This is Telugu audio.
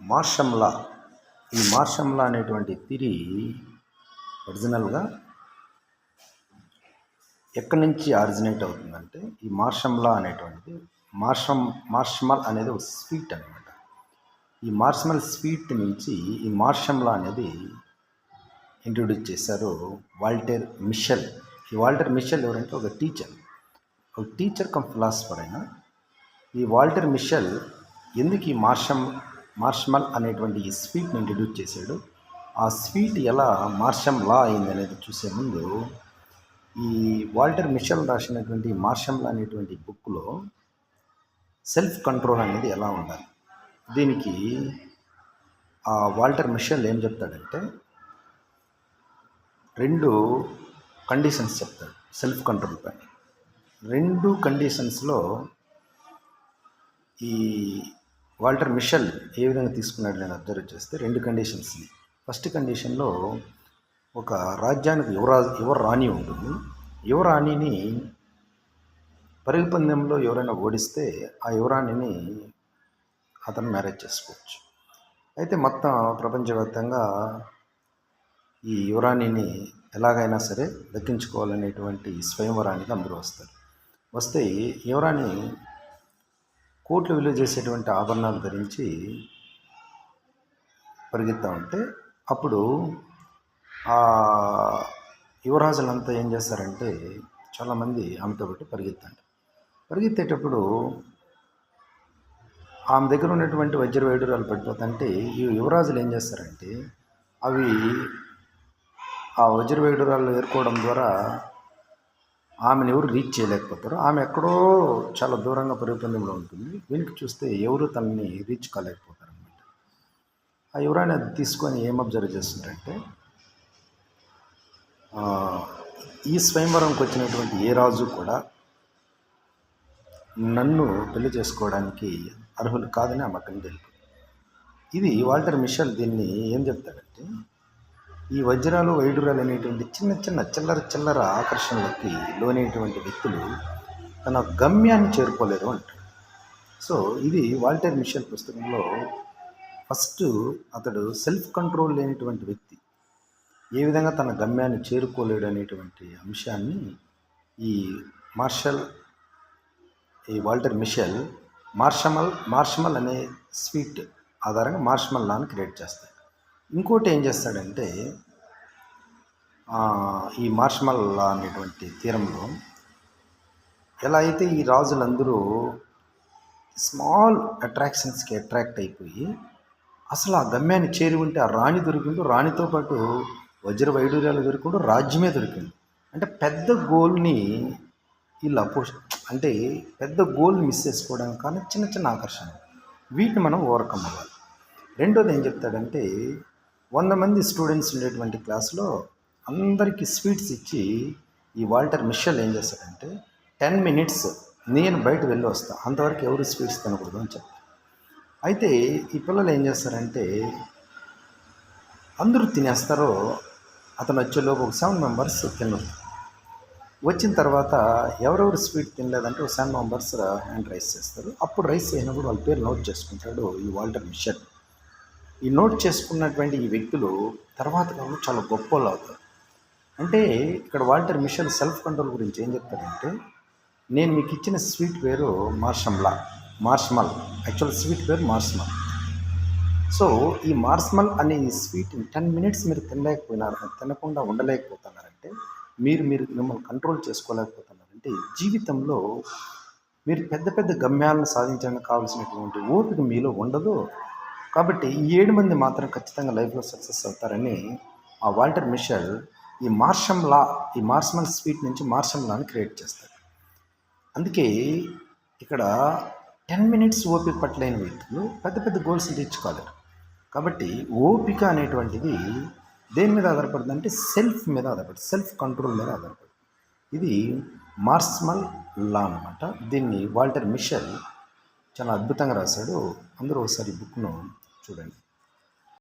మార్షల్ లా. ఈ మార్షల్ లా అనేటువంటి థియరీ ఒరిజినల్గా ఎక్కడి నుంచి ఆరిజినేట్ అవుతుందంటే, ఈ మార్షల్ లా అనేటువంటిది మార్షమల్ అనేది ఒక స్వీట్ అనమాట. ఈ మార్షమల్ స్వీట్ నుంచి ఈ మార్షల్ లా అనేది ఇంట్రొడ్యూస్ చేశారు వాల్టర్ మిషెల్. ఈ వాల్టర్ మిషెల్ ఎవరంటే ఒక టీచర్ కమ్ ఫిలాసఫర్ అయినా. ఈ వాల్టర్ మిషెల్ ఎందుకు ఈ మార్షమల్ అనేటువంటి ఈ స్వీట్ని ఇంట్రడ్యూస్ చేశాడు, ఆ స్వీట్ ఎలా మార్షల్ లా అయింది అనేది చూసే ముందు, ఈ వాల్టర్ మిషెల్ రాసినటువంటి మార్షల్ లా అనేటువంటి బుక్లో సెల్ఫ్ కంట్రోల్ అనేది ఎలా ఉండాలి, దీనికి ఆ వాల్టర్ మిషెల్ ఏం చెప్తాడంటే 2 కండిషన్స్ చెప్తాడు సెల్ఫ్ కంట్రోల్ పైన. 2 కండిషన్స్లో ఈ వాల్టర్ మిషెల్ ఏ విధంగా తీసుకున్నాడు నేను అబ్జర్వ్ చేస్తే 2 కండిషన్స్ని. ఫస్ట్ కండిషన్లో ఒక రాజ్యానికి యువరాణి ఉంటుంది. యువరాణిని పరుగు పందెంలో ఎవరైనా ఓడిస్తే ఆ యువరాణిని అతను మ్యారేజ్ చేసుకోవచ్చు. అయితే మొత్తం ప్రపంచవ్యాప్తంగా ఈ యువరాణిని ఎలాగైనా సరే దక్కించుకోవాలనేటువంటి స్వయంవరానికి అందరూ వస్తే యువరాణి కోట్లు విలువ చేసేటువంటి ఆభరణాలు ధరించి పరిగెత్తా ఉంటే, అప్పుడు ఆ యువరాజులంతా ఏం చేస్తారంటే చాలామంది ఆమెతో బట్టి పరిగెత్తేటప్పుడు ఆమె దగ్గర ఉన్నటువంటి వజ్ర వైడూరాలు పడిపోతుంటే ఈ యువరాజులు ఏం చేస్తారంటే అవి ఆ వజ్ర వైడూరాలు ఏరుకోవడం ద్వారా ఆమెను ఎవరు రీచ్ చేయలేకపోతారు. ఆమె ఎక్కడో చాలా దూరంగా పరుగుపందెంలో ఉంటుంది. వెనక్కి చూస్తే ఎవరు తనని రీచ్ కాలేకపోతారు అనమాట. ఆ యువరాణి అది తీసుకొని ఏం అబ్జర్వ్ చేస్తుంటారంటే, ఈ స్వయంవరంకి వచ్చినటువంటి ఏ రాజు కూడా నన్ను పెళ్లి చేసుకోవడానికి అర్హులు కాదని ఆమె అక్కడికి వెళ్ళిపోయింది. ఇది వాల్టర్ మిషెల్ దీన్ని ఏం చెప్తాడంటే, ఈ వజ్రాలు వైడూరాలు అనేటువంటి చిన్న చిల్లర ఆకర్షణలకి లోనేటువంటి వ్యక్తులు తన గమ్యాన్ని చేరుకోలేరు అంటాడు. సో ఇది వాల్టర్ మిషెల్ పుస్తకంలో ఫస్ట్ ఈ సెల్ఫ్ కంట్రోల్ లేనటువంటి వ్యక్తి ఏ విధంగా తన గమ్యాన్ని చేరుకోలేడు అనేటువంటి అంశాన్ని ఈ వాల్టర్ మిషెల్ మార్షమల్ అనే స్వీట్ ఆధారంగా మార్షమల్ లాని క్రియేట్ చేస్తాడు. ఇంకోటి ఏం చేస్తాడంటే, ఈ మార్షమల్ లా అనేటువంటి తీరంలో ఎలా అయితే ఈ రాజులందరూ స్మాల్ అట్రాక్షన్స్కి అట్రాక్ట్ అయిపోయి అసలు ఆ గమ్యాన్ని చేరి ఉంటే ఆ రాణి దొరికిండు, రాణితో పాటు వజ్ర వైడూర్యాలు దొరికిండు, రాజ్యమే దొరికిండు. అంటే పెద్ద గోల్ని వీళ్ళు అంటే పెద్ద గోల్ని మిస్ చేసుకోవడానికి కానీ చిన్న ఆకర్షణ, వీటిని మనం ఓవర్కమ్ అవ్వాలి. రెండోది ఏం చెప్తాడంటే, 100 మంది స్టూడెంట్స్ ఉండేటువంటి క్లాస్లో అందరికీ స్వీట్స్ ఇచ్చి ఈ వాల్టర్ మిషెల్ ఏం చేస్తాడంటే 10 minutes నేను బయట వెళ్ళి వస్తాను, అంతవరకు ఎవరు స్వీట్స్ తినకూడదు అని చెప్తాను. అయితే ఈ పిల్లలు ఏం చేస్తారంటే అందరూ తినేస్తారో, అతను వచ్చేలోపు ఒక 7 members తిన్నారు. వచ్చిన తర్వాత ఎవరెవరు స్వీట్ తినలేదంటే ఒక 7 members హ్యాండ్ రైస్ చేస్తారు. అప్పుడు రైస్ అయినప్పుడు వాళ్ళ పేరు నోట్ చేసుకుంటాడు ఈ వాల్టర్ మిషెల్. ఈ నోట్ చేసుకున్నటువంటి ఈ వ్యక్తులు తర్వాత కాలంలో చాలా గొప్ప వాళ్ళు అవుతారు. అంటే ఇక్కడ వాల్టర్ మిషెల్ సెల్ఫ్ కంట్రోల్ గురించి ఏం చెప్తారంటే, నేను మీకు ఇచ్చిన స్వీట్ పేరు మార్షమల్, యాక్చువల్ స్వీట్ పేరు మార్షమల్. సో ఈ మార్షమల్ అనే ఈ స్వీట్ని 10 minutes మీరు తినకుండా ఉండలేకపోతున్నారంటే, మీరు మిమ్మల్ని కంట్రోల్ చేసుకోలేకపోతున్నారంటే, జీవితంలో మీరు పెద్ద గమ్యాలను సాధించడానికి కావాల్సినటువంటి ఓపిక మీలో ఉండదు. కాబట్టి ఈ 7 మంది మాత్రం ఖచ్చితంగా లైఫ్లో సక్సెస్ అవుతారని ఆ వాల్టర్ మిషెల్ ఈ మార్షమల్ స్వీట్ నుంచి మార్షల్ లాని క్రియేట్ చేస్తాడు. అందుకే ఇక్కడ 10 minutes ఓపిక పట్టలేని వ్యక్తులు పెద్ద గోల్స్ని రీచ్ కాలేరు. కాబట్టి ఓపిక అనేటువంటిది దేని మీద ఆధారపడుతుంది అంటే సెల్ఫ్ మీద ఆధారపడుతుంది, సెల్ఫ్ కంట్రోల్ మీద ఆధారపడుతుంది. ఇది మార్షమల్ లా అనమాట. దీన్ని వాల్టర్ మిషెల్ చాలా అద్భుతంగా రాశాడు. అందరూ ఒకసారి బుక్ను చూడండి.